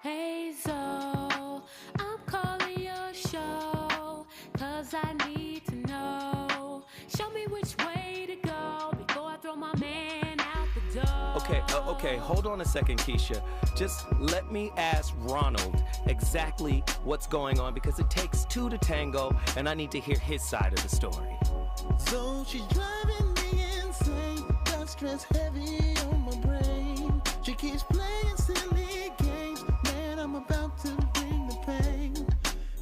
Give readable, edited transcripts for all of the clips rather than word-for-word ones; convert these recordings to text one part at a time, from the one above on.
Hey, so I'm calling your show, 'cause I need to know. Show me which way to go before I throw my man out the door. Okay, hold on a second, Keisha. Just let me ask Ronald exactly what's going on, because it takes two to tango, and I need to hear his side of the story. So she's driving me insane, got stress heavy on my brain. She keeps playing silly games, man, I'm about to bring the pain.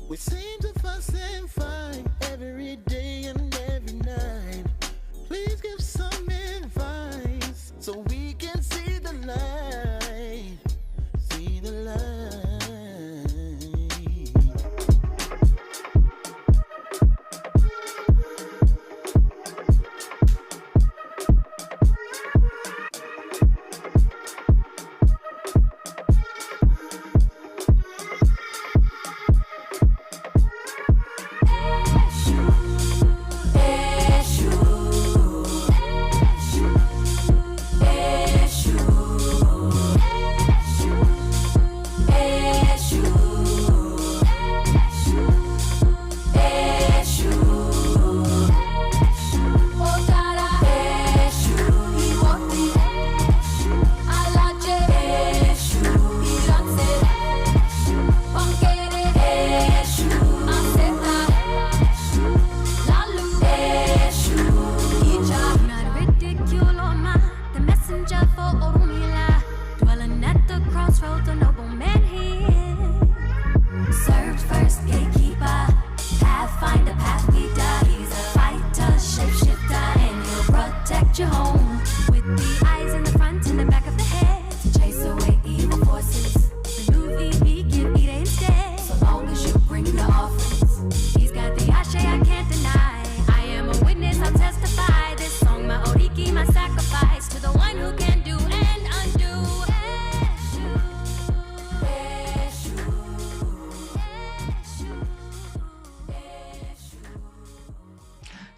We seem to fuss and fight every day and every night. Please give some advice so we can see the light, see the light.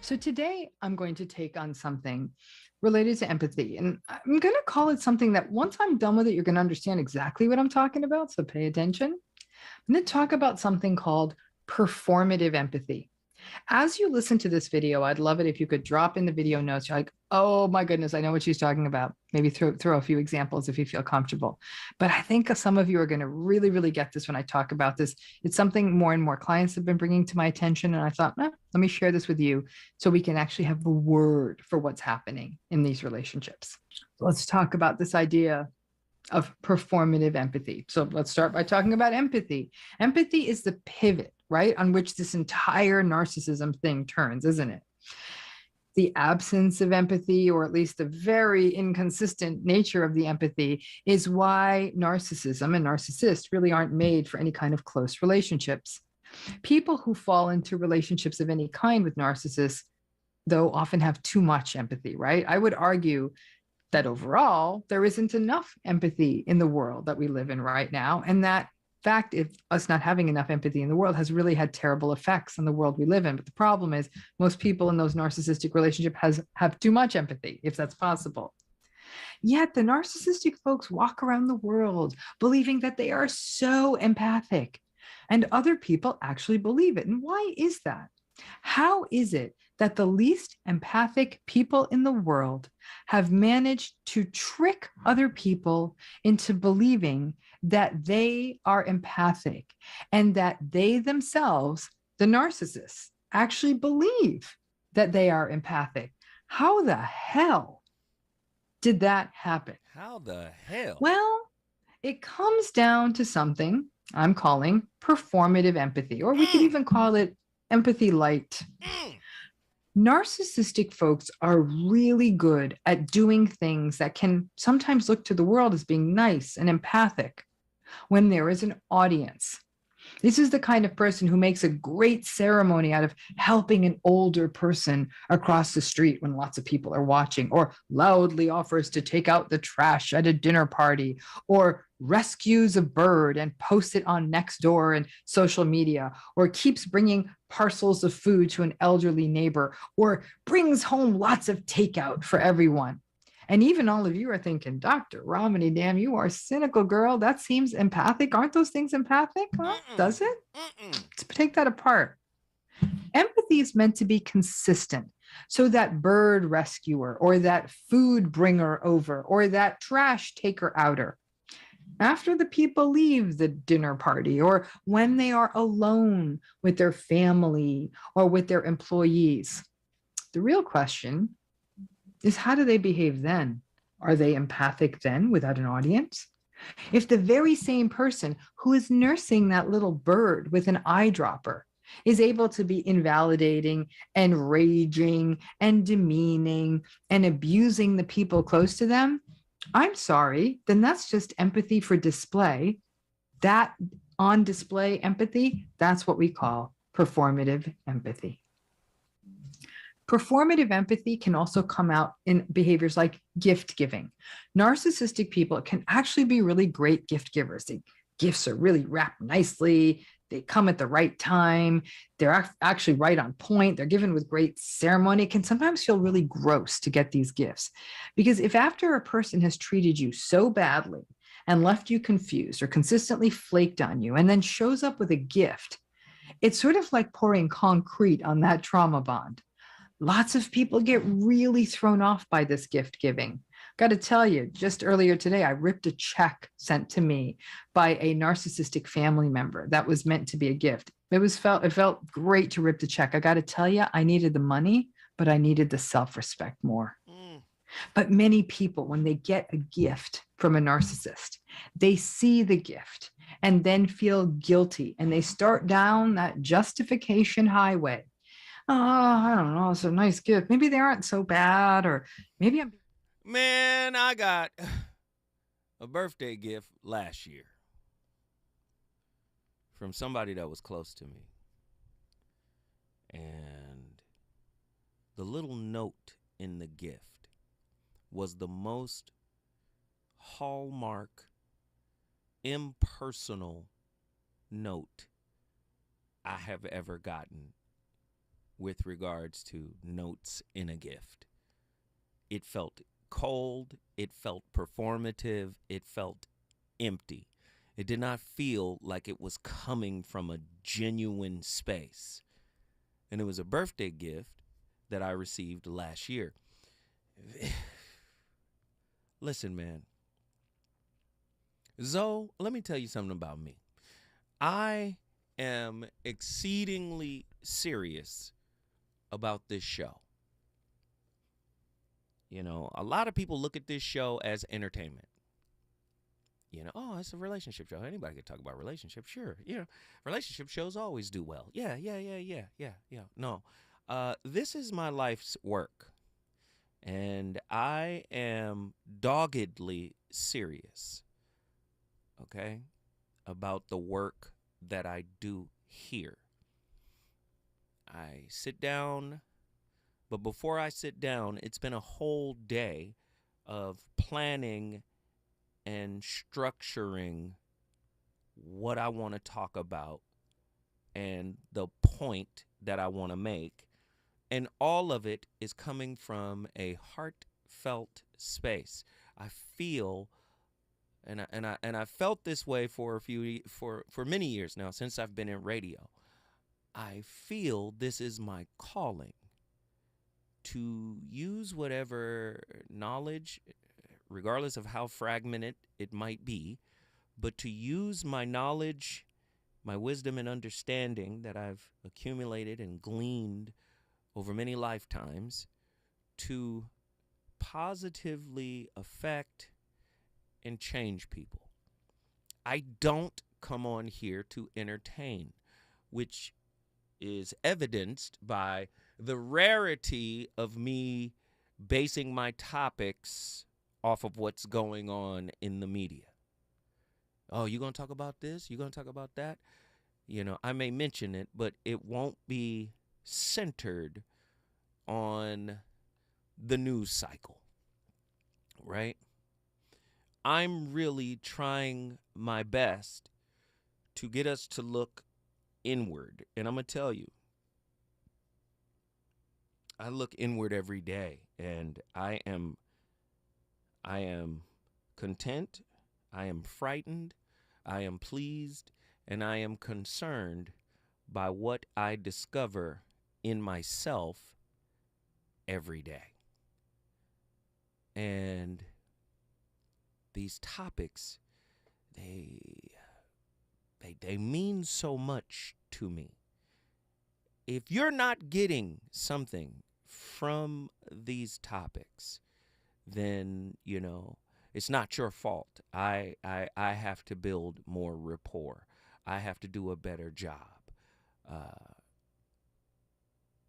So today I'm going to take on something related to empathy, and I'm going to call it something that once I'm done with it, you're going to understand exactly what I'm talking about. So pay attention. I'm going to talk about something called performative empathy. As you listen to this video, I'd love it if you could drop in the video notes. You're like, oh my goodness, I know what she's talking about. Maybe throw a few examples if you feel comfortable. But I think some of you are going to really, really get this when I talk about this. It's something more and more clients have been bringing to my attention. And I thought, let me share this with you so we can actually have the word for what's happening in these relationships. So let's talk about this idea of performative empathy. So let's start by talking about empathy. Empathy is the pivot, right, on which this entire narcissism thing turns, isn't it? The absence of empathy, or at least the very inconsistent nature of the empathy, is why narcissism and narcissists really aren't made for any kind of close relationships. People who fall into relationships of any kind with narcissists, though, often have too much empathy, right? I would argue that overall, there isn't enough empathy in the world that we live in right now, and that fact, if us not having enough empathy in the world has really had terrible effects on the world we live in. But the problem is most people in those narcissistic relationships have too much empathy, if that's possible. Yet the narcissistic folks walk around the world believing that they are so empathic, and other people actually believe it. And why is that? How is it that the least empathic people in the world have managed to trick other people into believing that they are empathic, and that they themselves, the narcissists, actually believe that they are empathic? How the hell did that happen? How the hell? Well, it comes down to something I'm calling performative empathy, or we could even call it empathy light. Narcissistic folks are really good at doing things that can sometimes look to the world as being nice and empathic when there is an audience. This is the kind of person who makes a great ceremony out of helping an older person across the street when lots of people are watching, or loudly offers to take out the trash at a dinner party, or rescues a bird and posts it on Nextdoor and social media, or keeps bringing parcels of food to an elderly neighbor, or brings home lots of takeout for everyone. And even all of you are thinking, Dr. Romney, damn, you are cynical, girl. That seems empathic. Aren't those things empathic? Huh? Does it? Let's take that apart. Empathy is meant to be consistent. So that bird rescuer or that food bringer over or that trash taker outer, after the people leave the dinner party or when they are alone with their family or with their employees, the real question is, how do they behave then? Are they empathic then without an audience? If the very same person who is nursing that little bird with an eyedropper is able to be invalidating and raging and demeaning and abusing the people close to them, I'm sorry, then that's just empathy for display. That on display empathy, that's what we call performative empathy. Performative empathy can also come out in behaviors like gift giving. Narcissistic people can actually be really great gift givers. Gifts are really wrapped nicely. They come at the right time. They're actually right on point. They're given with great ceremony. It can sometimes feel really gross to get these gifts, because if after a person has treated you so badly and left you confused or consistently flaked on you and then shows up with a gift, it's sort of like pouring concrete on that trauma bond. Lots of people get really thrown off by this gift giving. Got to tell you, just earlier today, I ripped a check sent to me by a narcissistic family member that was meant to be a gift. It felt great to rip the check. I got to tell you, I needed the money, but I needed the self-respect more. But many people, when they get a gift from a narcissist, they see the gift and then feel guilty, and they start down that justification highway. Oh, I don't know, it's a nice gift. Maybe they aren't so bad, or maybe I'm... Man, I got a birthday gift last year from somebody that was close to me. And the little note in the gift was the most hallmark, impersonal note I have ever gotten with regards to notes in a gift. It felt cold, it felt performative, it felt empty. It did not feel like it was coming from a genuine space. And it was a birthday gift that I received last year. Listen, man. Zoe, let me tell you something about me. I am exceedingly serious about this show. You know, a lot of people look at this show as entertainment. You know, oh, it's a relationship show. Anybody can talk about relationships. Sure. You know, relationship shows always do well. Yeah. No, this is my life's work. And I am doggedly serious, okay, about the work that I do here. I sit down, but before I sit down, it's been a whole day of planning and structuring what I want to talk about and the point that I want to make. And all of it is coming from a heartfelt space. I feel, and I felt this way for many years now, since I've been in radio. I feel this is my calling, to use whatever knowledge, regardless of how fragmented it might be, but to use my knowledge, my wisdom and understanding that I've accumulated and gleaned over many lifetimes to positively affect and change people. I don't come on here to entertain, which is evidenced by the rarity of me basing my topics off of what's going on in the media. Oh, you going to talk about this? You going to talk about that? You know, I may mention it, but it won't be centered on the news cycle, right? I'm really trying my best to get us to look inward. And I'm going to tell you, I look inward every day, and I am I am content, I am frightened, I am pleased, and I am concerned by what I discover in myself every day. And these topics, they mean so much to me. If you're not getting something from these topics, then, it's not your fault. I have to build more rapport. I have to do a better job.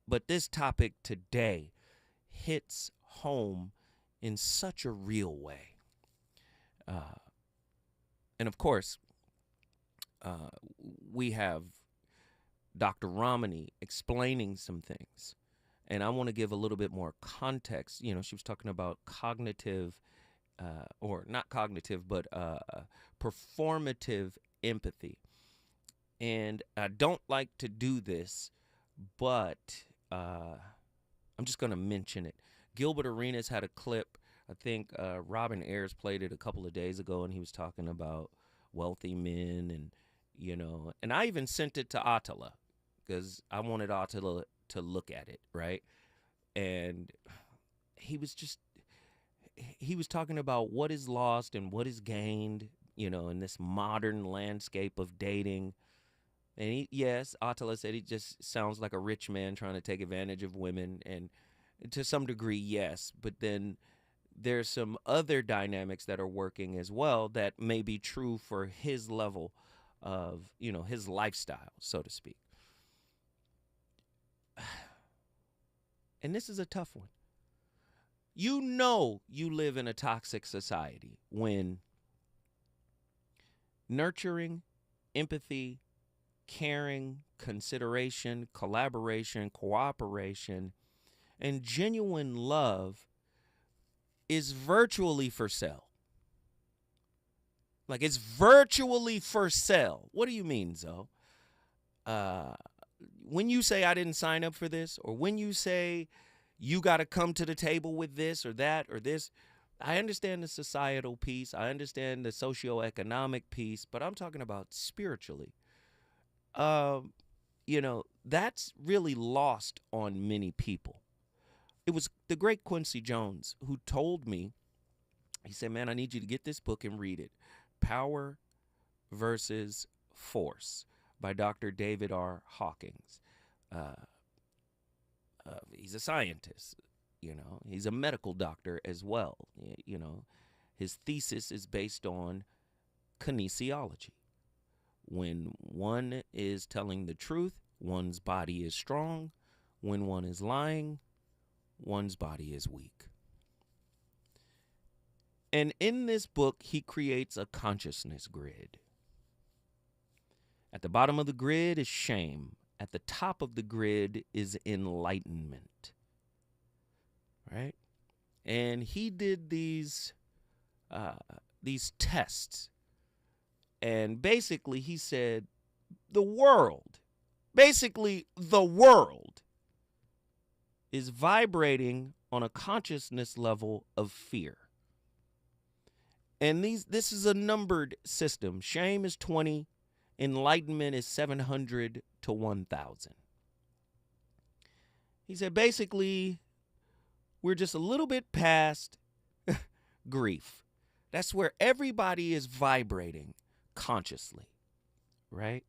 But this topic today hits home in such a real way. And of course, we have Dr. Ramani explaining some things. And I want to give a little bit more context. She was talking about cognitive, or not cognitive, but performative empathy. And I don't like to do this, but I'm just going to mention it. Gilbert Arenas had a clip. I think Robin Ayers played it a couple of days ago, and he was talking about wealthy men, and and I even sent it to Attila because I wanted Attila to look at it, right? And he was talking about what is lost and what is gained, in this modern landscape of dating. And Attila said he just sounds like a rich man trying to take advantage of women, and to some degree, yes, but then there's some other dynamics that are working as well that may be true for his level of, his lifestyle, so to speak. And this is a tough one. You live in a toxic society when nurturing, empathy, caring, consideration, collaboration, cooperation, and genuine love is virtually for sale. Like, it's virtually for sale. What do you mean, Zoe? When you say I didn't sign up for this, or when you say you got to come to the table with this or that or this, I understand the societal piece. I understand the socioeconomic piece, but I'm talking about spiritually. That's really lost on many people. It was the great Quincy Jones who told me, he said, man, I need you to get this book and read it. Power versus Force by Dr. David R. Hawkins. He's a scientist, he's a medical doctor as well. His thesis is based on kinesiology. When one is telling the truth, one's body is strong. When one is lying, one's body is weak. And in this book, he creates a consciousness grid. At the bottom of the grid is shame. At the top of the grid is enlightenment. Right? And he did these tests. And basically he said, the world is vibrating on a consciousness level of fear. And this is a numbered system. Shame is 20. Enlightenment is 700 to 1,000. He said, basically, we're just a little bit past grief. That's where everybody is vibrating consciously, right?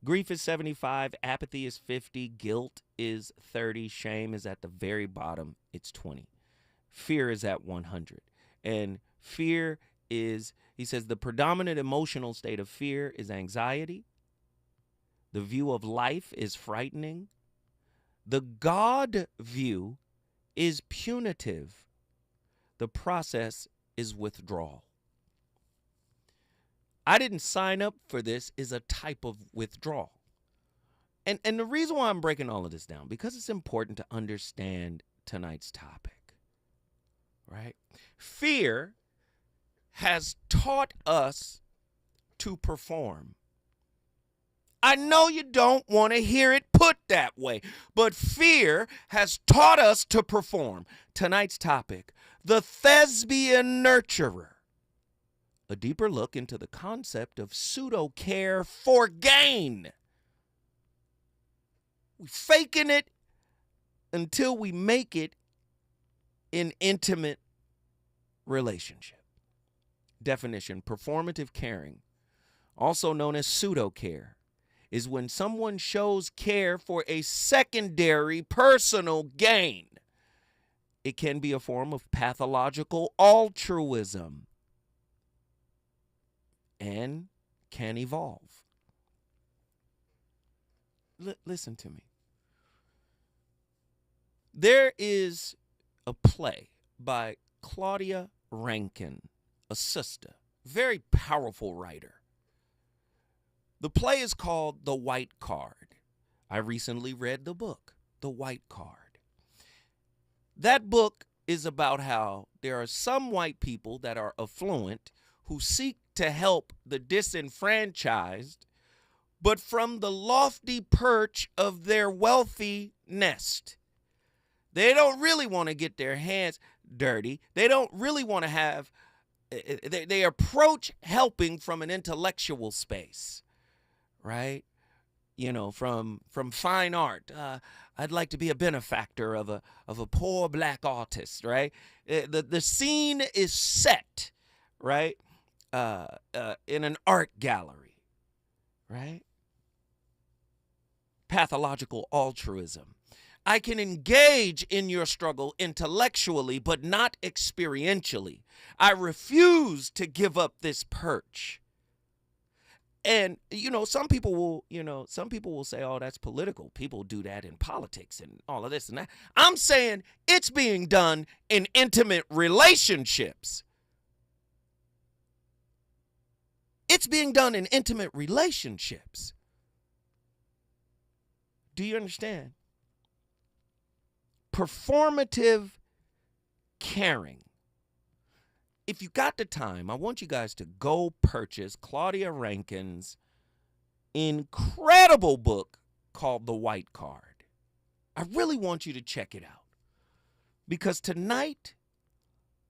Grief is 75, apathy is 50, guilt is 30, shame is at the very bottom, it's 20. Fear is at 100. And fear is, he says, the predominant emotional state of fear is anxiety. The view of life is frightening. The God view is punitive. The process is withdrawal. I didn't sign up for this is a type of withdrawal. And the reason why I'm breaking all of this down, because it's important to understand tonight's topic, right? Fear has taught us to perform. I know you don't want to hear it put that way, but fear has taught us to perform. Tonight's topic, the thespian nurturer. A deeper look into the concept of pseudo-care for gain. We're faking it until we make it in intimate relationship. Definition, performative caring, also known as pseudo-care, is when someone shows care for a secondary personal gain. It can be a form of pathological altruism and can evolve. Listen to me. There is a play by Claudia Rankine, a sister, very powerful writer. The play is called The White Card. I recently read the book, The White Card. That book is about how there are some white people that are affluent who seek to help the disenfranchised, but from the lofty perch of their wealthy nest. They don't really want to get their hands dirty. They don't really want to have, they approach helping from an intellectual space, right? You know, from fine art. I'd like to be a benefactor of a poor black artist, right? The scene is set, right, in an art gallery, right? Pathological altruism. I can engage in your struggle intellectually, but not experientially. I refuse to give up this perch. And, some people will say, oh, that's political. People do that in politics and all of this and that. I'm saying it's being done in intimate relationships. It's being done in intimate relationships. Do you understand? Performative caring. If you got the time, I want you guys to go purchase Claudia Rankine's incredible book called The White Card. I really want you to check it out. Because tonight,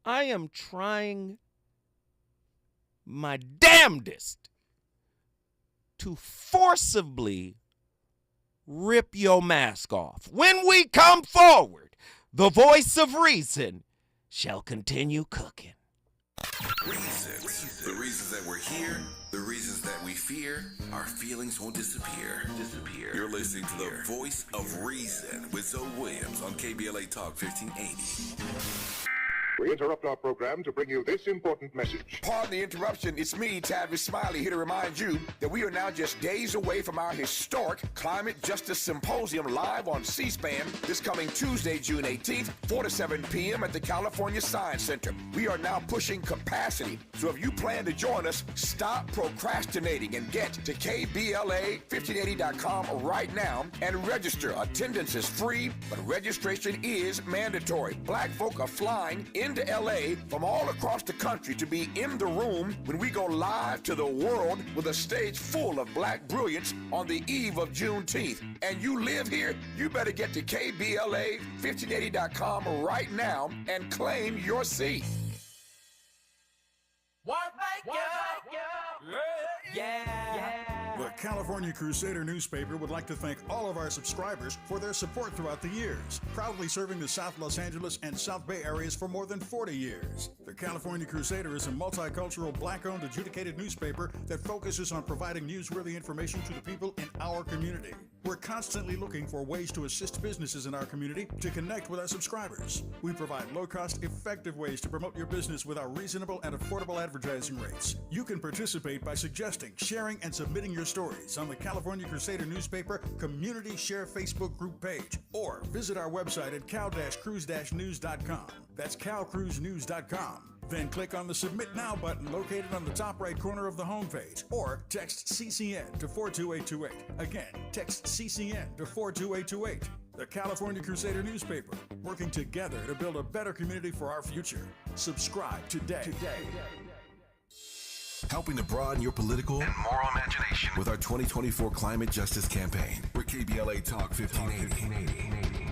I am trying my damnedest to forcibly rip your mask off. When we come forward, the voice of reason shall continue cooking. Reasons. The reasons that we're here, the reasons that we fear, our feelings won't disappear. You're listening to the voice of reason with Zoe Williams on KBLA Talk 1580. We interrupt our program to bring you this important message. Pardon the interruption. It's me, Tavis Smiley, here to remind you that we are now just days away from our historic Climate Justice Symposium live on C-SPAN this coming Tuesday, June 18th, 4 to 7 p.m. at the California Science Center. We are now pushing capacity. So if you plan to join us, stop procrastinating and get to KBLA1580.com right now and register. Attendance is free, but registration is mandatory. Black folk are flying into LA from all across the country to be in the room when we go live to the world with a stage full of black brilliance on the eve of Juneteenth. And you live here, you better get to KBLA1580.com right now and claim your seat. The California Crusader newspaper would like to thank all of our subscribers for their support throughout the years, proudly serving the South Los Angeles and South Bay areas for more than 40 years. The California Crusader is a multicultural, black-owned, adjudicated newspaper that focuses on providing newsworthy information to the people in our community. We're constantly looking for ways to assist businesses in our community to connect with our subscribers. We provide low-cost, effective ways to promote your business with our reasonable and affordable advertising rates. You can participate by suggesting, sharing, and submitting your stories on the California Crusader newspaper Community Share Facebook group page, or visit our website at cal-cruise-news.com. That's calcruisenews.com. Then click on the Submit Now button located on the top right corner of the homepage, or text CCN to 42828. Again, text CCN to 42828. The California Crusader newspaper, working together to build a better community for our future. Subscribe today. Helping to broaden your political and moral imagination with our 2024 Climate Justice Campaign. We're KBLA Talk 1580.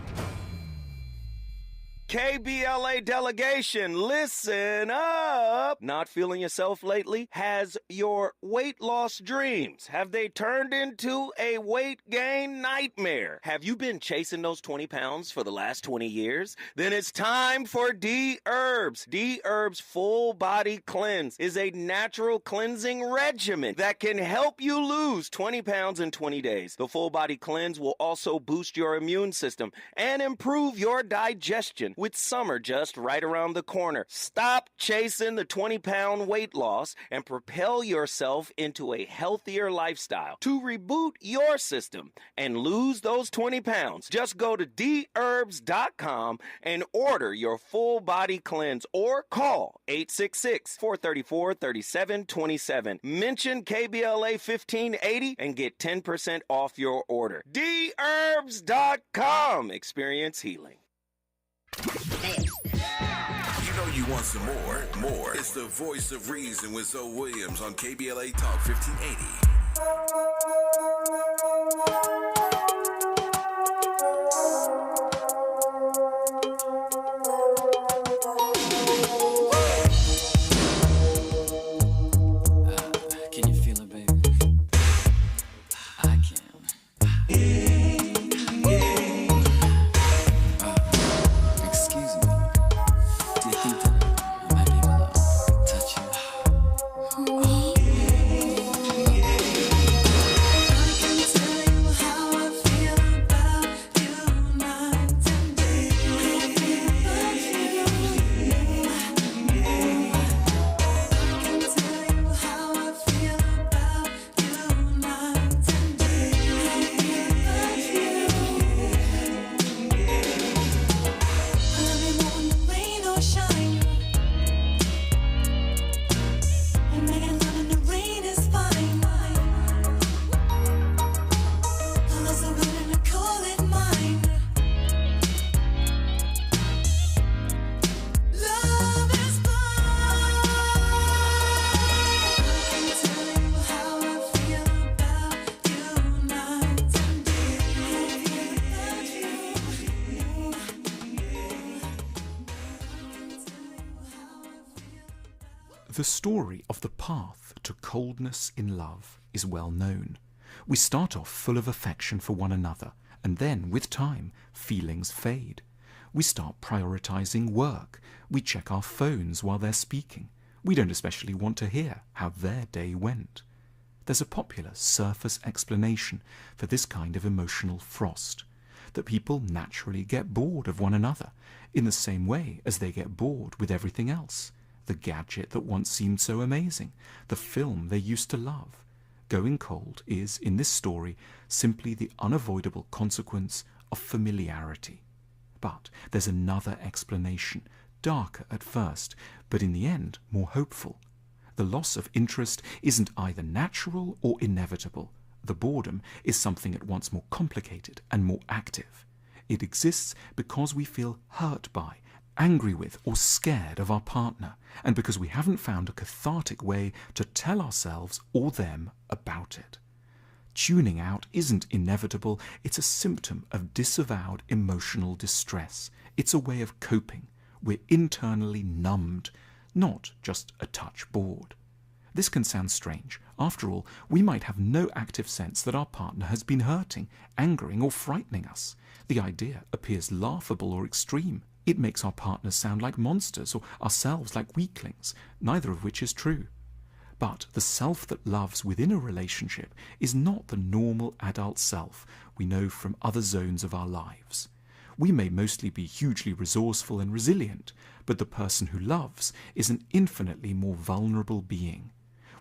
KBLA delegation, listen up. Not feeling yourself lately? Has your weight loss dreams, have they turned into a weight gain nightmare? Have you been chasing those 20 pounds for the last 20 years? Then it's time for D-Herbs. D-Herbs Full Body Cleanse is a natural cleansing regimen that can help you lose 20 pounds in 20 days. The Full Body Cleanse will also boost your immune system and improve your digestion. With summer just right around the corner, stop chasing the 20-pound weight loss and propel yourself into a healthier lifestyle. To reboot your system and lose those 20 pounds, just go to dherbs.com and order your full body cleanse or call 866-434-3727. Mention KBLA 1580 and get 10% off your order. dherbs.com. Experience healing. You know you want some more. It's the voice of reason with Zoe Williams on KBLA Talk 1580. Can you feel it, baby? I can. Excuse me. Do you think that I might be able to touch you? The story of the path to coldness in love is well known. We start off full of affection for one another, and then, with time, feelings fade. We start prioritizing work. We check our phones while they're speaking. We don't especially want to hear how their day went. There's a popular surface explanation for this kind of emotional frost, that people naturally get bored of one another, in the same way as they get bored with everything else. The gadget that once seemed so amazing, the film they used to love. Going cold is, in this story, simply the unavoidable consequence of familiarity. But there's another explanation, darker at first, but in the end more hopeful. The loss of interest isn't either natural or inevitable. The boredom is something at once more complicated and more active. It exists because we feel hurt by, angry with, or scared of our partner, and because we haven't found a cathartic way to tell ourselves or them about it. Tuning out isn't inevitable, it's a symptom of disavowed emotional distress. It's a way of coping. We're internally numbed, not just a touch bored. This can sound strange. After all, we might have no active sense that our partner has been hurting, angering, or frightening us. The idea appears laughable or extreme. It makes our partners sound like monsters or ourselves like weaklings, neither of which is true. But the self that loves within a relationship is not the normal adult self we know from other zones of our lives. We may mostly be hugely resourceful and resilient, but the person who loves is an infinitely more vulnerable being.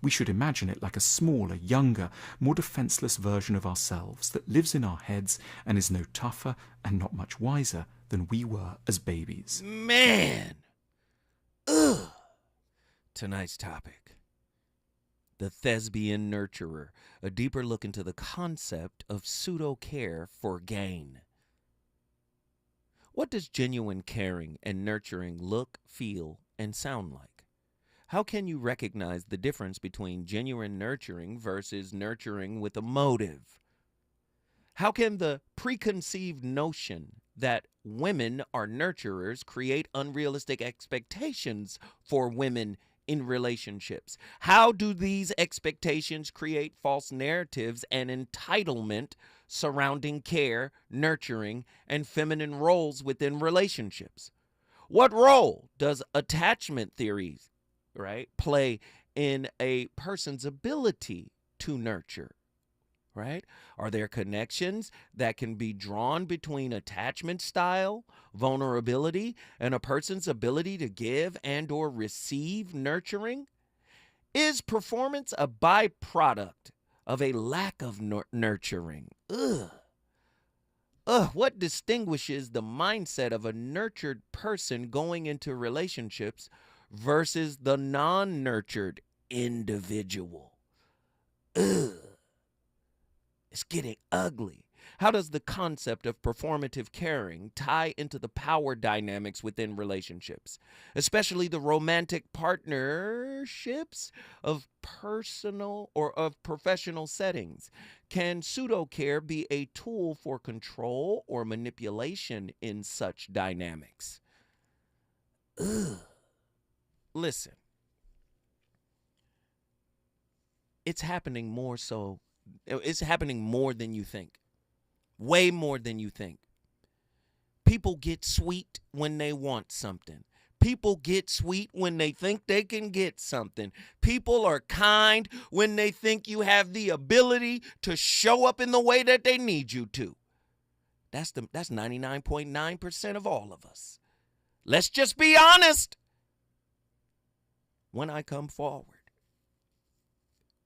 We should imagine it like a smaller, younger, more defenseless version of ourselves that lives in our heads and is no tougher and not much wiser than we were as babies. Man! Ugh! Tonight's topic: the thespian nurturer, a deeper look into the concept of pseudo-care for gain. What does genuine caring and nurturing look, feel, and sound like? How can you recognize the difference between genuine nurturing versus nurturing with a motive? How can the preconceived notion that women are nurturers create unrealistic expectations for women in relationships? How do these expectations create false narratives and entitlement surrounding care, nurturing, and feminine roles within relationships? What role does attachment theories, right, play in a person's ability to nurture? Right? Are there connections that can be drawn between attachment style, vulnerability, and a person's ability to give and or receive nurturing? Is performance a byproduct of a lack of nurturing? What distinguishes the mindset of a nurtured person going into relationships versus the non-nurtured individual? It's getting ugly. How does the concept of performative caring tie into the power dynamics within relationships, especially the romantic partnerships of personal or of professional settings? Can pseudo-care be a tool for control or manipulation in such dynamics? Listen, it's happening more so. It's happening more than you think. Way more than you think. People get sweet when they want something. People get sweet when they think they can get something. People are kind when they think you have the ability to show up in the way that they need you to. That's 99.9% of all of us. Let's just be honest. When I come forward,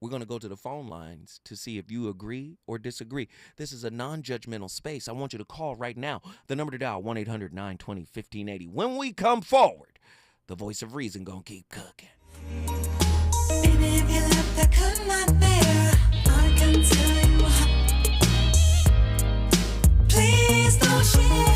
we're going to go to the phone lines to see if you agree or disagree. This is a non-judgmental space. I want you to call right now. The number to dial, 1-800-920-1580. When we come forward, the voice of reason going to keep cooking. Baby, if you left, I could not bear. I can tell you. Please don't share.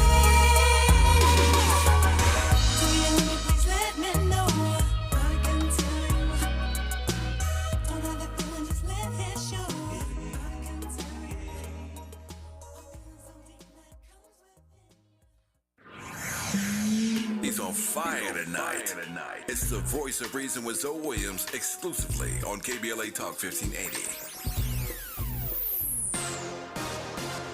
He's on fire tonight. It's the voice of reason with Zoe Williams exclusively on KBLA Talk 1580.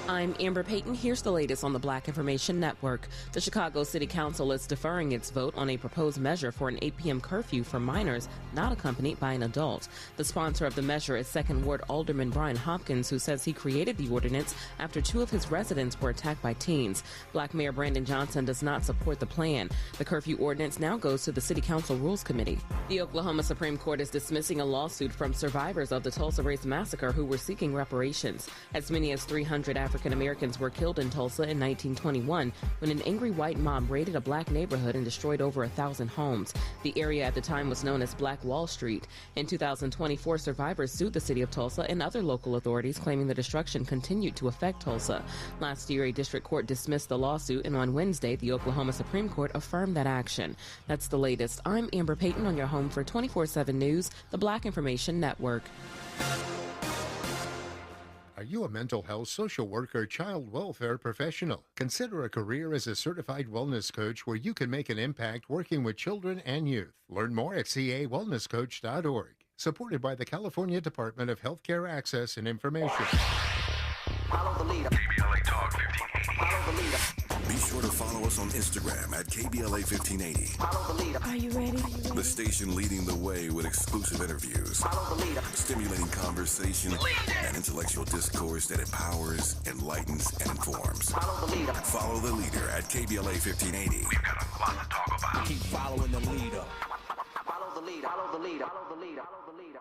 I'm Amber Payton. Here's the latest on the Black Information Network. The Chicago City Council is deferring its vote on a proposed measure for an 8 p.m. curfew for minors not accompanied by an adult. The sponsor of the measure is 2nd Ward Alderman Brian Hopkins, who says he created the ordinance after 2 of his residents were attacked by teens. Black Mayor Brandon Johnson does not support the plan. The curfew ordinance now goes to the City Council Rules Committee. The Oklahoma Supreme Court is dismissing a lawsuit from survivors of the Tulsa Race Massacre who were seeking reparations. As many as 300 African Americans were killed in Tulsa in 1921 when an angry white mob raided a black neighborhood and destroyed over 1,000 homes. The area at the time was known as Black Wall Street. In 2024, survivors sued the city of Tulsa and other local authorities, claiming the destruction continued to affect Tulsa. Last year, a district court dismissed the lawsuit, and on Wednesday, the Oklahoma Supreme Court affirmed that action. That's the latest. I'm Amber Payton on your home for 24/7 News, the Black Information Network. Are you a mental health, social worker, or child welfare professional? Consider a career as a certified wellness coach where you can make an impact working with children and youth. Learn more at cawellnesscoach.org. Supported by the California Department of Healthcare Access and Information. Follow the leader. KBLA Talk 1580. Follow the leader. Be sure to follow us on Instagram at KBLA 1580. Follow the leader. Are you ready? The station leading the way with exclusive interviews. Follow the leader. Stimulating conversation and intellectual discourse that empowers, enlightens, and informs. Follow the leader. Follow the leader at KBLA 1580. We've got a lot to talk about. Keep following the leader. Follow the leader. Follow the leader. Follow the leader. Follow the leader.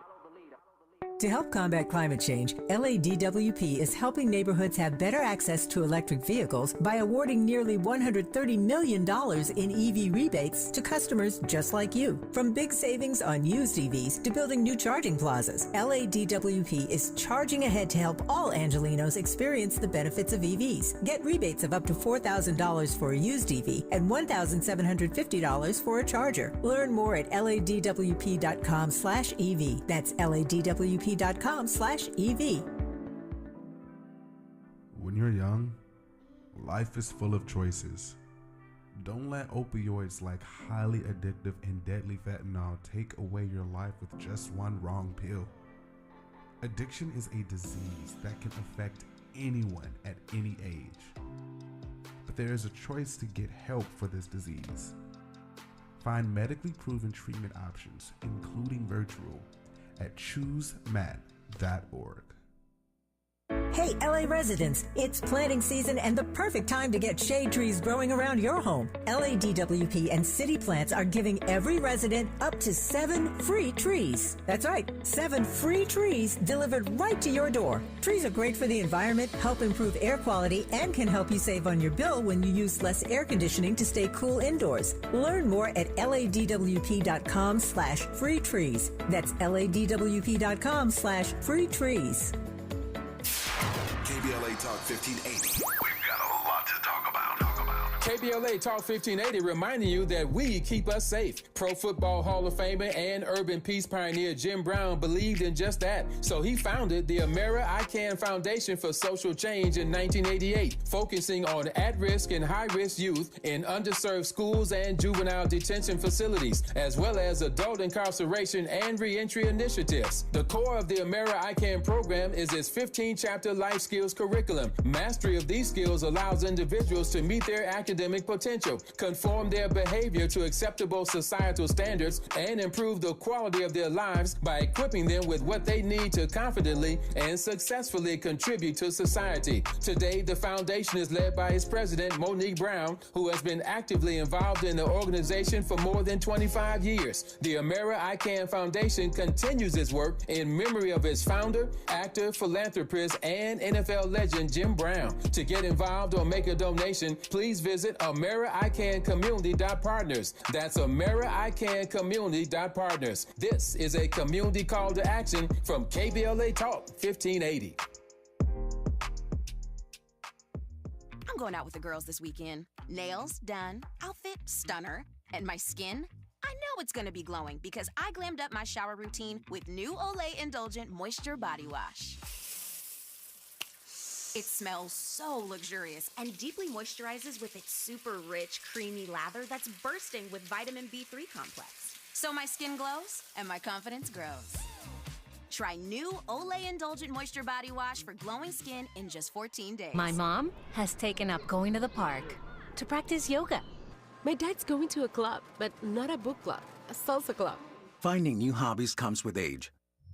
To help combat climate change, LADWP is helping neighborhoods have better access to electric vehicles by awarding nearly $130 million in EV rebates to customers just like you. From big savings on used EVs to building new charging plazas, LADWP is charging ahead to help all Angelinos experience the benefits of EVs. Get rebates of up to $4,000 for a used EV and $1,750 for a charger. Learn more at ladwp.com/EV. That's ladwp.com/EV. When you're young, life is full of choices. Don't let opioids like highly addictive and deadly fentanyl take away your life with just one wrong pill. Addiction is a disease that can affect anyone at any age. But there is a choice to get help for this disease. Find medically proven treatment options, including virtual, at choosemat.org. Hey, LA residents, it's planting season and the perfect time to get shade trees growing around your home. LADWP and City Plants are giving every resident up to 7 free trees. That's right, 7 free trees delivered right to your door. Trees are great for the environment, help improve air quality, and can help you save on your bill when you use less air conditioning to stay cool indoors. Learn more at ladwp.com/free trees. That's ladwp.com/free trees. KBLA Talk 1580. We've got a lot to talk about. KBLA Talk 1580 reminding you that we keep us safe. Pro Football Hall of Famer and urban peace pioneer Jim Brown believed in just that. So he founded the Amera I Can Foundation for Social Change in 1988, focusing on at-risk and high-risk youth in underserved schools and juvenile detention facilities, as well as adult incarceration and reentry initiatives. The core of the Amera I Can program is its 15-chapter life skills curriculum. Mastery of these skills allows individuals to meet their academic potential, conform their behavior to acceptable societal standards, and improve the quality of their lives by equipping them with what they need to confidently and successfully contribute to society. Today, the foundation is led by its president, Monique Brown, who has been actively involved in the organization for more than 25 years. The Amera I Can Foundation continues its work in memory of its founder, actor, philanthropist, and NFL legend Jim Brown. To get involved or make a donation, please visit AmeriICanCommunity.partners. That's AmeriICanCommunity.partners. This is a community call to action from KBLA Talk 1580. I'm going out with the girls this weekend. Nails done, outfit stunner, and my skin, I know it's going to be glowing because I glammed up my shower routine with new Olay Indulgent Moisture Body Wash. It smells so luxurious and deeply moisturizes with its super rich, creamy lather that's bursting with vitamin B3 complex. So my skin glows and my confidence grows. Try new Olay Indulgent Moisture Body Wash for glowing skin in just 14 days. My mom has taken up going to the park to practice yoga. My dad's going to a club, but not a book club, a salsa club. Finding new hobbies comes with age.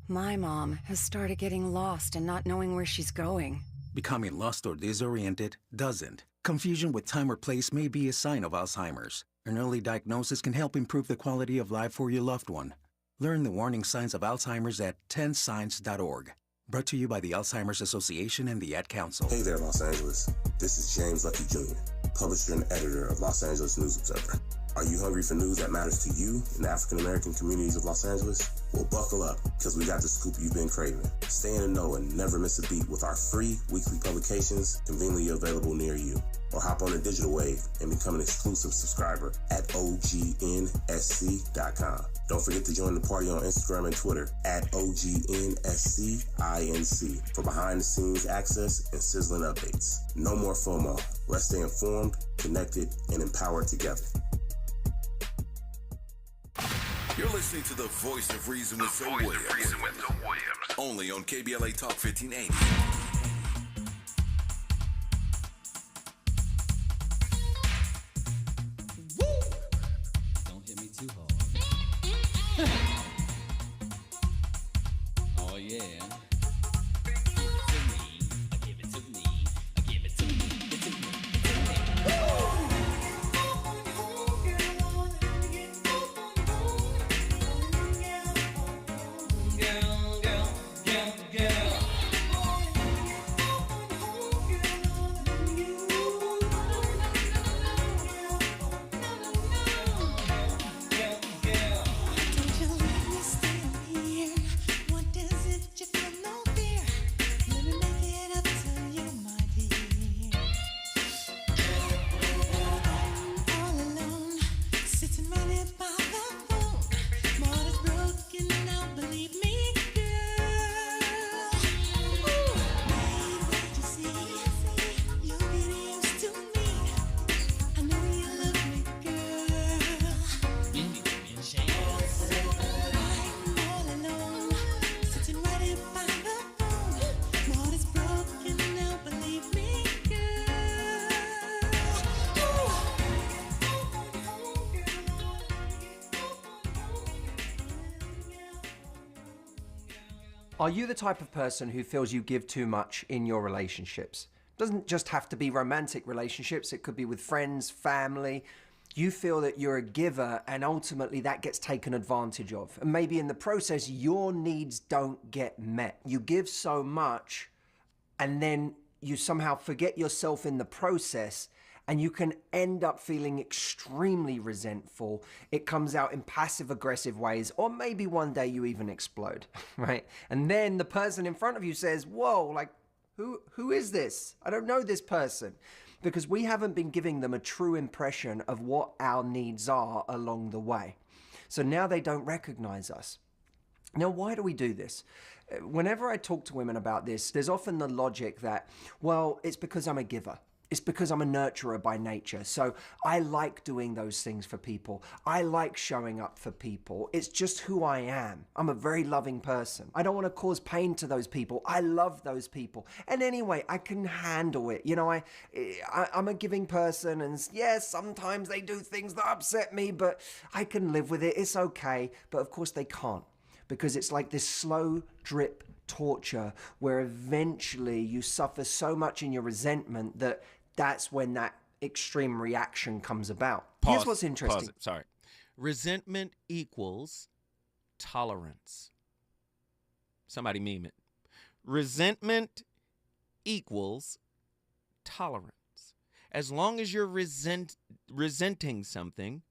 My mom has started getting lost and not knowing where she's going. Becoming lost or disoriented doesn't. Confusion with time or place may be a sign of Alzheimer's. An early diagnosis can help improve the quality of life for your loved one. Learn the warning signs of Alzheimer's at 10signs.org. Brought to you by the Alzheimer's Association and the Ad Council. Hey there, Los Angeles. This is James Lucky Jr., publisher and editor of Los Angeles News Observer. Are you hungry for news that matters to you in the African-American communities of Los Angeles? Well, buckle up, because we got the scoop you've been craving. Stay in the know and never miss a beat with our free weekly publications conveniently available near you. Or hop on the digital wave and become an exclusive subscriber at OGNSC.com. Don't forget to join the party on Instagram and Twitter at OGNSCINC for behind-the-scenes access and sizzling updates. No more FOMO. Let's stay informed, connected, and empowered together. You're listening to the voice of reason with Zoe Williams. Only on KBLA Talk 1580. Don't hit me too hard. Oh yeah. Give it to me. Give it to me. Girl, Are you the type of person who feels you give too much in your relationships? Doesn't just have to be romantic relationships, it could be with friends, family. You feel that you're a giver and ultimately that gets taken advantage of. And maybe in the process, your needs don't get met. You give so much and then you somehow forget yourself in the process, and you can end up feeling extremely resentful. It comes out in passive-aggressive ways, or maybe one day you even explode, right? And then the person in front of you says, whoa, like, who is this? I don't know this person. Because we haven't been giving them a true impression of what our needs are along the way. So now they don't recognize us. Now, why do we do this? Whenever I talk to women about this, there's often the logic that, well, it's because I'm a giver. It's because I'm a nurturer by nature. So I like doing those things for people. I like showing up for people. It's just who I am. I'm a very loving person. I don't want to cause pain to those people. I love those people. And anyway, I can handle it. You know, I'm a giving person, and yes, sometimes they do things that upset me, but I can live with it. It's okay. But of course they can't, because it's like this slow drip torture where eventually you suffer so much in your resentment that that's when that extreme reaction comes about. Here's what's interesting. Pause it. Sorry. Resentment equals tolerance. Somebody meme it. Resentment equals tolerance. As long as you're resenting something,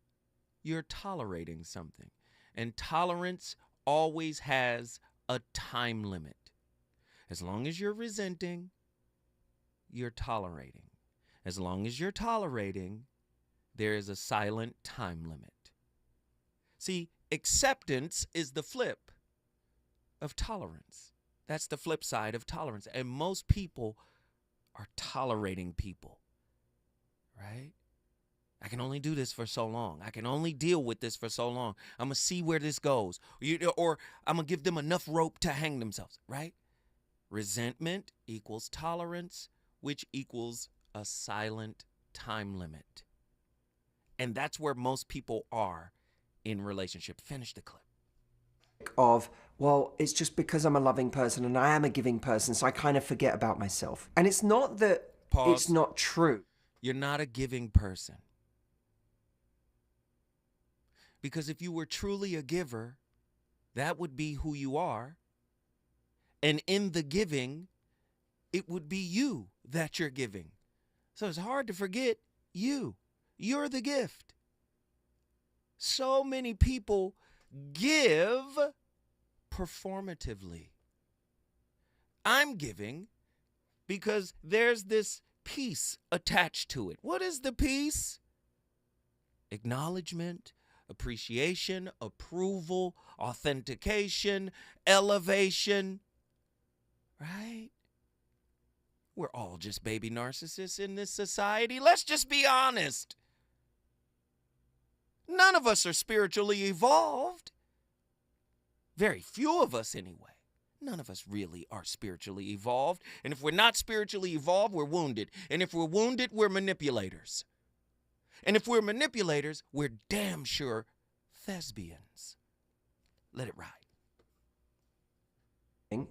you're tolerating something. And tolerance always has a time limit. As long as you're resenting, you're tolerating. As long as you're tolerating, there is a silent time limit. See, acceptance is the flip of tolerance. That's the flip side of tolerance. And most people are tolerating people, right? I can only do this for so long. I can only deal with this for so long. I'm going to see where this goes. Or I'm going to give them enough rope to hang themselves, right? Resentment equals tolerance, which equals a silent time limit. And that's where most people are in relationship. Finish the clip. Of, well, it's just because I'm a loving person and I am a giving person, so I kind of forget about myself. And it's not that it's not true. You're not a giving person. Because if you were truly a giver, that would be who you are. And in the giving, it would be you that you're giving. So it's hard to forget you. You're the gift. So many people give performatively. I'm giving because there's this piece attached to it. What is the piece? Acknowledgement, appreciation, approval, authentication, elevation, right? We're all just baby narcissists in this society. Let's just be honest. None of us are spiritually evolved. Very few of us anyway. None of us really are spiritually evolved. And if we're not spiritually evolved, we're wounded. And if we're wounded, we're manipulators. And if we're manipulators, we're damn sure thespians. Let it ride.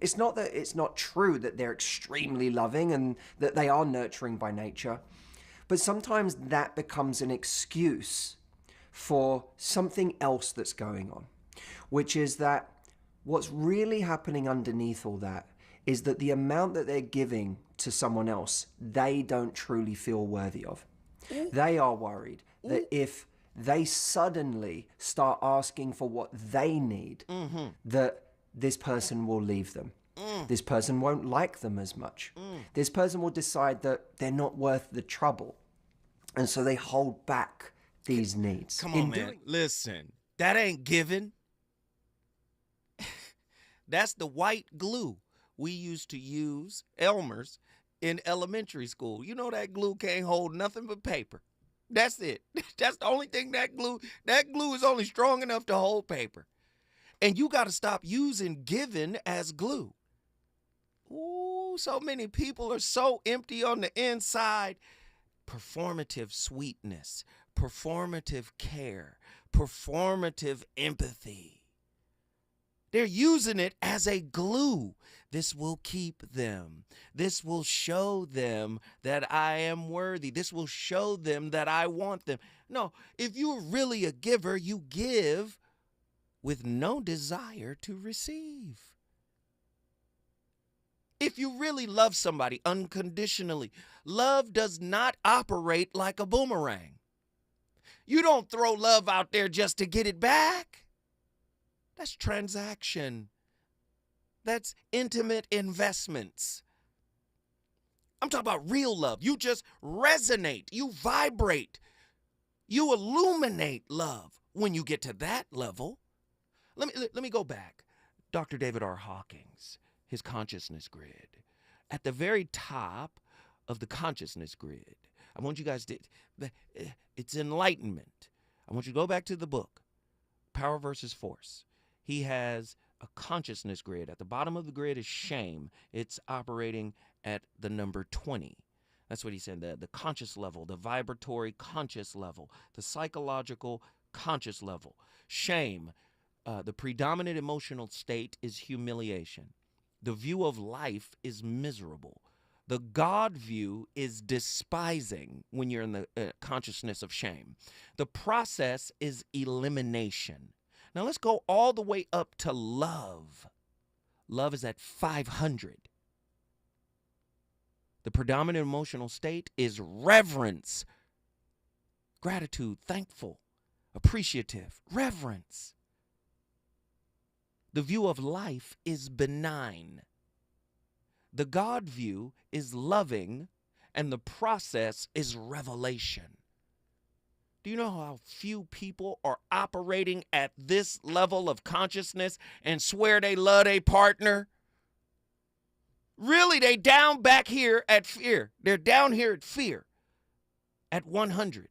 It's not that it's not true that they're extremely loving and that they are nurturing by nature, but sometimes that becomes an excuse for something else that's going on, which is that what's really happening underneath all that is that the amount that they're giving to someone else, they don't truly feel worthy of. They are worried that if they suddenly start asking for what they need, that this person will leave them. This person won't like them as much. This person will decide that they're not worth the trouble. And so they hold back these needs. Come on, man. Listen, that ain't giving. That's the white glue we used to use, Elmer's, in elementary school. You know that glue can't hold nothing but paper. That's it. That's the only thing that glue is only strong enough to hold paper. And you got to stop using giving as glue. Ooh, so many people are so empty on the inside. Performative sweetness, performative care, performative empathy. They're using it as a glue. This will keep them. This will show them that I am worthy. This will show them that I want them. No, if you're really a giver, you give with no desire to receive. If you really love somebody unconditionally, love does not operate like a boomerang. You don't throw love out there just to get it back. That's transaction. That's intimate investments. I'm talking about real love. You just resonate. You vibrate. You illuminate love when you get to that level. Let me go back. Dr. David R. Hawkins, his consciousness grid. At the very top of the consciousness grid, I want you guys to, it's enlightenment. I want you to go back to the book, Power versus Force. He has a consciousness grid. At the bottom of the grid is shame. It's operating at the number 20. That's what he said, the conscious level, the vibratory conscious level, the psychological conscious level. Shame, the predominant emotional state is humiliation. The view of life is miserable. The God view is despising when you're in the consciousness of shame. The process is elimination. Now let's go all the way up to love. Love is at 500. The predominant emotional state is reverence, gratitude, thankful, appreciative, reverence. The view of life is benign. The God view is loving, and the process is revelation. Do you know how few people are operating at this level of consciousness and swear they love their partner? Really, they down back here at fear. They're down here at fear at 100.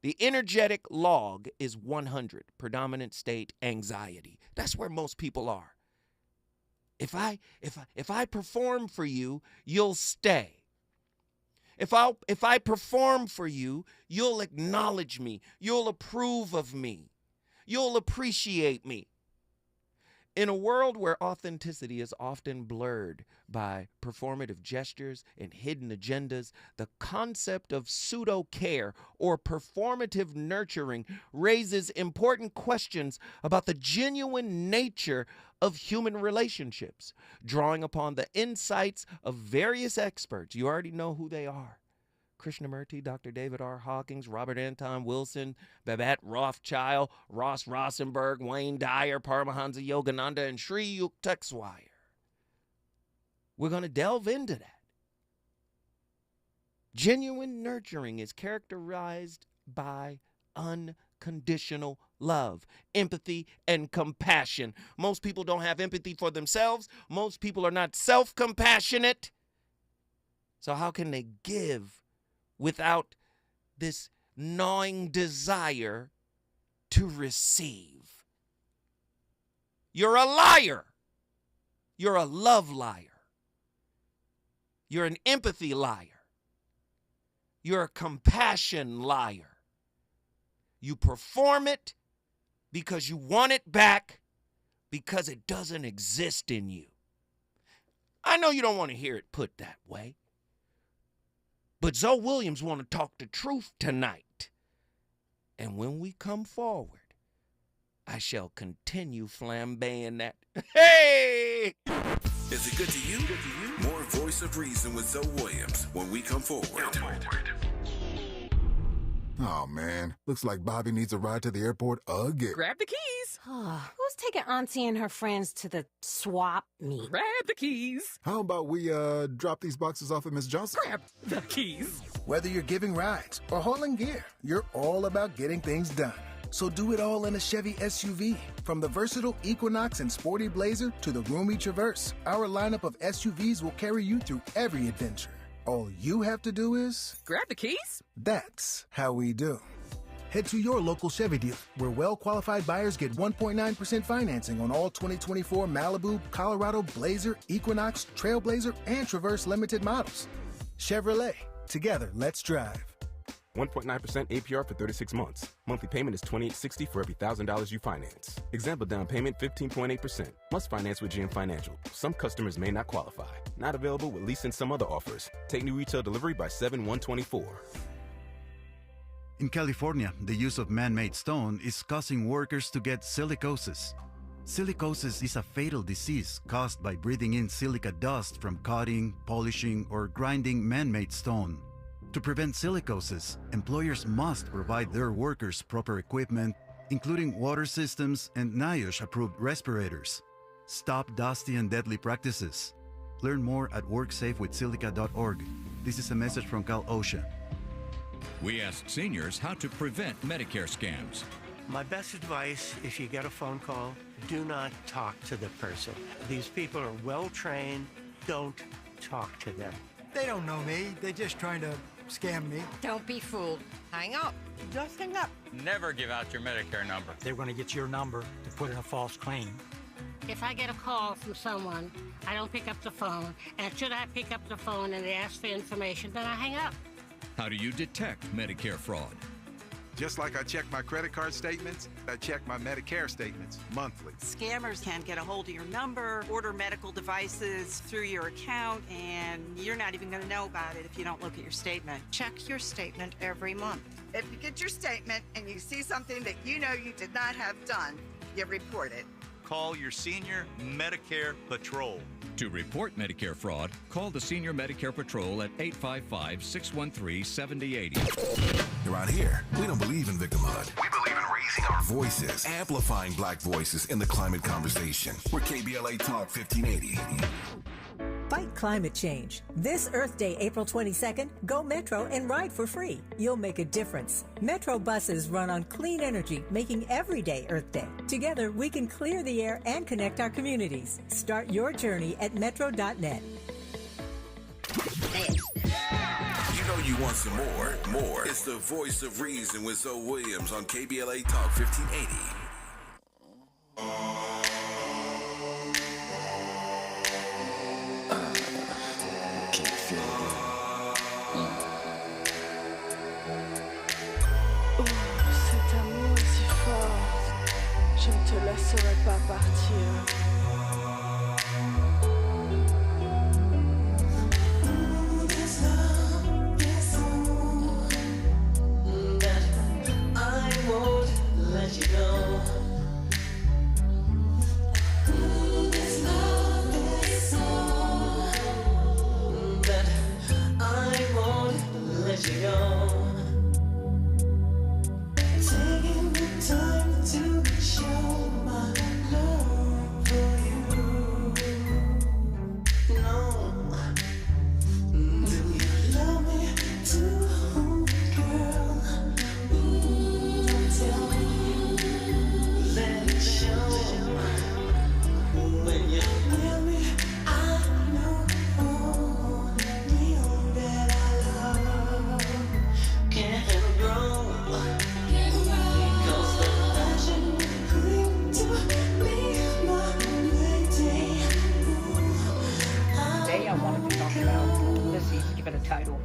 The energetic log is 100, predominant state anxiety. That's where most people are. If I perform for you, you'll stay. If I perform for you, you'll acknowledge me. You'll approve of me. You'll appreciate me. In a world where authenticity is often blurred by performative gestures and hidden agendas, the concept of pseudo-care or performative nurturing raises important questions about the genuine nature of human relationships, drawing upon the insights of various experts. You already know who they are. Krishnamurti, Dr. David R. Hawkins, Robert Anton Wilson, Babette Rothschild, Ross Rosenberg, Wayne Dyer, Paramahansa Yogananda, and Sri Yukteswar. We're going to delve into that. Genuine nurturing is characterized by unconditional love, empathy, and compassion. Most people don't have empathy for themselves. Most people are not self-compassionate. So how can they give without this gnawing desire to receive? You're a liar. You're a love liar. You're an empathy liar. You're a compassion liar. You perform it because you want it back because it doesn't exist in you. I know you don't want to hear it put that way. But Zoe Williams want to talk the truth tonight. And when we come forward, I shall continue flambeing that. Hey! Is it good to you? More Voice of Reason with Zoe Williams when we come forward. Oh, man. Looks like Bobby needs a ride to the airport again. Grab the keys. Who's taking Auntie and her friends to the swap meet? Grab the keys. How about we drop these boxes off at Miss Johnson? Grab the keys. Whether you're giving rides or hauling gear, you're all about getting things done. So do it all in a Chevy SUV. From the versatile Equinox and Sporty Blazer to the roomy Traverse, our lineup of SUVs will carry you through every adventure. All you have to do is... grab the keys? That's how we do. Head to your local Chevy dealer, where well-qualified buyers get 1.9% financing on all 2024 Malibu, Colorado, Blazer, Equinox, Trailblazer, and Traverse Limited models. Chevrolet. Together, let's drive. 1.9% APR for 36 months. Monthly payment is $28.60 for every $1,000 you finance. Example down payment 15.8%. Must finance with GM Financial. Some customers may not qualify. Not available with lease and some other offers. Take new retail delivery by 7/1/24. In California, the use of man-made stone is causing workers to get silicosis. Silicosis is a fatal disease caused by breathing in silica dust from cutting, polishing, or grinding man-made stone. To prevent silicosis, employers must provide their workers proper equipment, including water systems and NIOSH-approved respirators. Stop dusty and deadly practices. Learn more at worksafewithsilica.org. This is a message from Cal OSHA. We asked seniors how to prevent Medicare scams. My best advice, if you get a phone call, do not talk to the person. These people are well-trained. Don't talk to them. They don't know me. They're just trying to scam me. Don't be fooled. Hang up. Just hang up. Never give out your Medicare number. They're going to get your number to put in a false claim. If I get a call from someone, I don't pick up the phone. And should I pick up the phone and they ask for information, then I hang up. How do you detect Medicare fraud? Just like I check my credit card statements, I check my Medicare statements monthly. Scammers can get a hold of your number, order medical devices through your account, and you're not even going to know about it if you don't look at your statement. Check your statement every month. If you get your statement and you see something that you know you did not have done, you report it. Call your Senior Medicare Patrol. To report Medicare fraud, call the Senior Medicare Patrol at 855-613-7080. Around here, we don't believe in victimhood. We believe in raising our voices, amplifying black voices in the climate conversation. We're KBLA Talk 1580. Fight climate change. This Earth Day, April 22nd, go Metro and ride for free. You'll make a difference. Metro buses run on clean energy, making every day Earth Day. Together, we can clear the air and connect our communities. Start your journey at metro.net. You know you want some more. More. It's the voice of reason with Zoe Williams on KBLA Talk 1580. Cet amour si fort, je ne te laisserai pas partir. This love is so that I won't let you go. This love is so that I won't let you go. Taking the time to show my love for you. No, do you love me too, girl? Don't tell me, let it show. When you're with me, I know that I love can't grow. Because the passion cling to me, my lady. Today I wanted to talk about, let's see, give it a title,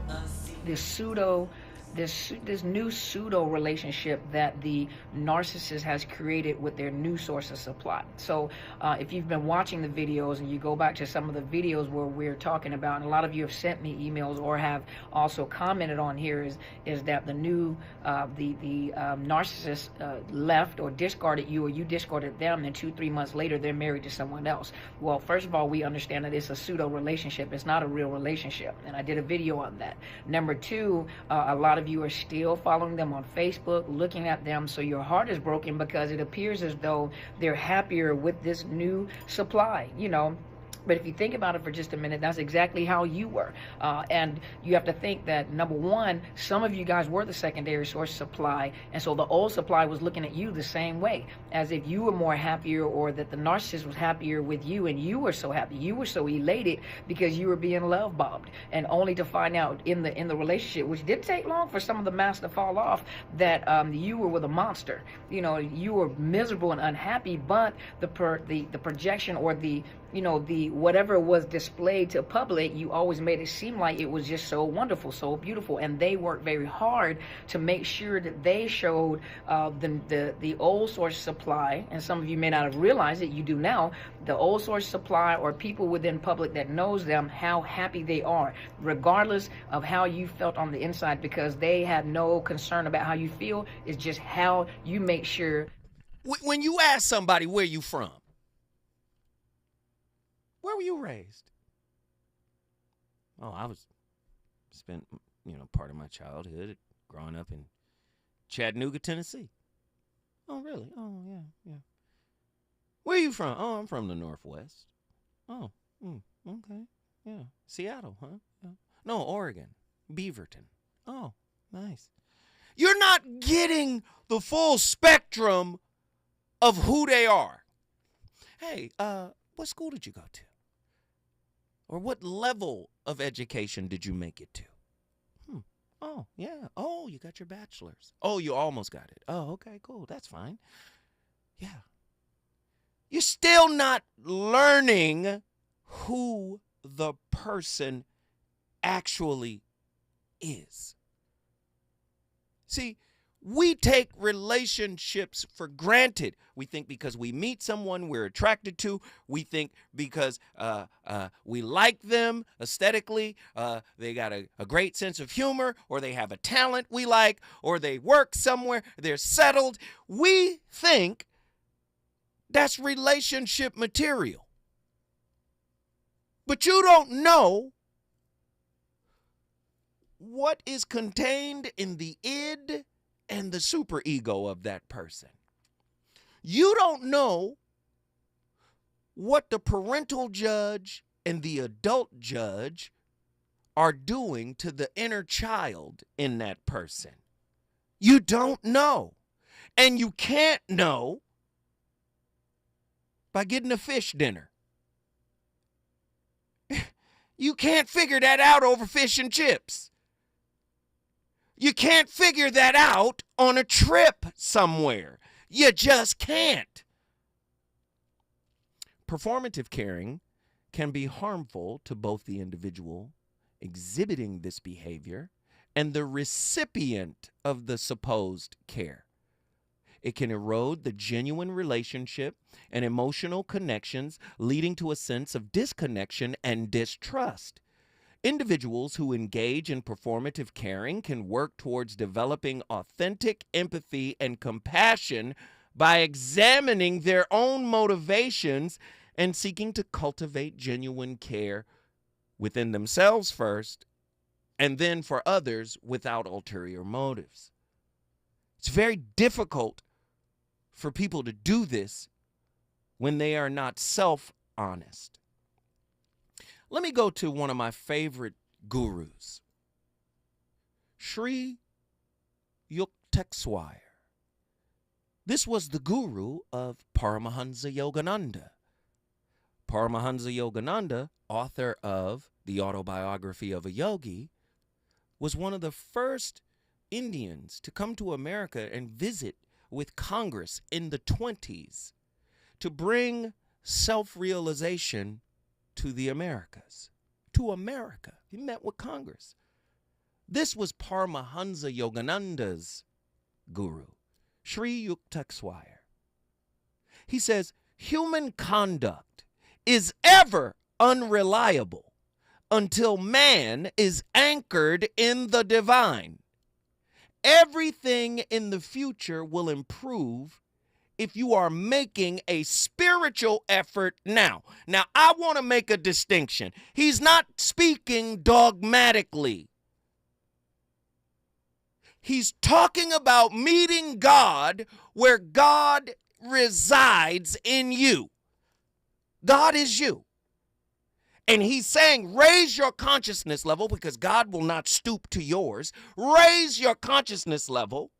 this new pseudo relationship that the narcissist has created with their new source of supply. So if you've been watching the videos and you go back to some of the videos where we're talking about, and a lot of you have sent me emails or have also commented on here, is that the new narcissist left or discarded you, or you discarded them, and 2-3 months later they're married to someone else. Well, first of all, we understand that it's a pseudo relationship. It's not a real relationship, and I did a video on that. Number two, a lot of you are still following them on Facebook, looking at them, so your heart is broken because it appears as though they're happier with this new supply, you know. But if you think about it for just a minute, that's exactly how you were. And you have to think that, number one, some of you guys were the secondary source supply, and so the old supply was looking at you the same way, as if you were more happier, or that the narcissist was happier with you, and you were so happy, you were so elated because you were being love bombed, and only to find out in the relationship, which didn't take long for some of the masks to fall off, that you were with a monster. You know, you were miserable and unhappy, but the projection, or the whatever was displayed to public, you always made it seem like it was just so wonderful, so beautiful. And they worked very hard to make sure that they showed the old source supply. And some of you may not have realized it, you do now. The old source supply, or people within public that knows them, how happy they are, regardless of how you felt on the inside, because they had no concern about how you feel. It's just how you make sure. When you ask somebody where you from, where were you raised? Oh, I spent part of my childhood growing up in Chattanooga, Tennessee. Oh, really? Oh, yeah. Where are you from? Oh, I'm from the Northwest. Oh, okay. Yeah. Seattle, huh? Yeah. No, Oregon. Beaverton. Oh, nice. You're not getting the full spectrum of who they are. Hey, what school did you go to? Or what level of education did you make it to? Oh, yeah. Oh, you got your bachelor's. Oh, you almost got it. Oh, okay, cool. That's fine. Yeah. You're still not learning who the person actually is. See, we take relationships for granted. We think because we meet someone we're attracted to, we think because we like them aesthetically, they got a great sense of humor, or they have a talent we like, or they work somewhere, they're settled. We think that's relationship material. But you don't know what is contained in the id and the superego of that person. You don't know what the parental judge and the adult judge are doing to the inner child in that person. You don't know. And you can't know by getting a fish dinner. You can't figure that out over fish and chips. You can't figure that out on a trip somewhere. You just can't. Performative caring can be harmful to both the individual exhibiting this behavior and the recipient of the supposed care. It can erode the genuine relationship and emotional connections, leading to a sense of disconnection and distrust. Individuals who engage in performative caring can work towards developing authentic empathy and compassion by examining their own motivations and seeking to cultivate genuine care within themselves first, and then for others without ulterior motives. It's very difficult for people to do this when they are not self-honest. Let me go to one of my favorite gurus, Sri Yukteswar. This was the guru of Paramahansa Yogananda. Paramahansa Yogananda, author of The Autobiography of a Yogi, was one of the first Indians to come to America and visit with Congress in the 1920s to bring self-realization to the Americas, to America. He met with Congress. This was Paramahansa Yogananda's guru, Sri Yukteswar. He says, human conduct is ever unreliable until man is anchored in the divine. Everything in the future will improve if you are making a spiritual effort now. Now, I want to make a distinction. He's not speaking dogmatically. He's talking about meeting God where God resides in you. God is you. And he's saying, raise your consciousness level, because God will not stoop to yours. Raise your consciousness level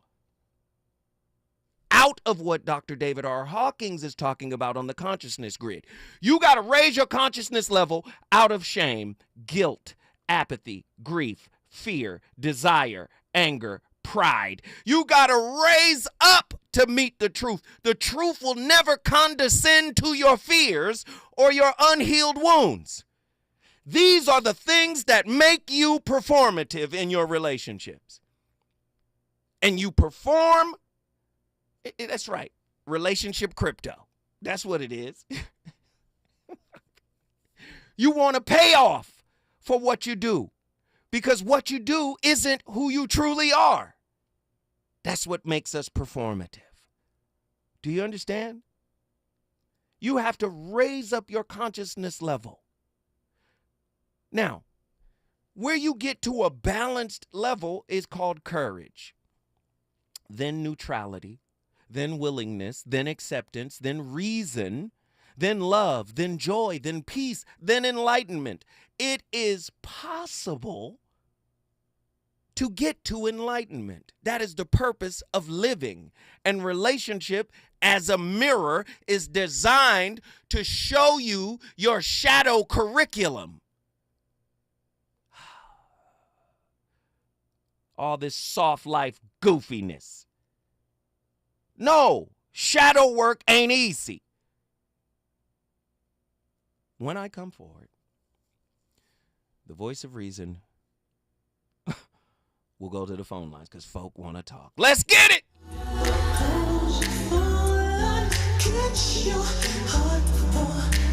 out of what Dr. David R. Hawkins is talking about on the consciousness grid. You got to raise your consciousness level out of shame, guilt, apathy, grief, fear, desire, anger, pride. You got to raise up to meet the truth. The truth will never condescend to your fears or your unhealed wounds. These are the things that make you performative in your relationships. And you perform, that's right, relationship crypto. That's what it is. You want to pay off for what you do because what you do isn't who you truly are. That's what makes us performative. Do you understand? You have to raise up your consciousness level. Now, where you get to a balanced level is called courage, then neutrality, then willingness, then acceptance, then reason, then love, then joy, then peace, then enlightenment. It is possible to get to enlightenment. That is the purpose of living. And relationship as a mirror is designed to show you your shadow curriculum. All this soft life goofiness. No, shadow work ain't easy. When I come forward, the voice of reason will go to the phone lines because folk want to talk. Let's get it! Get your heart for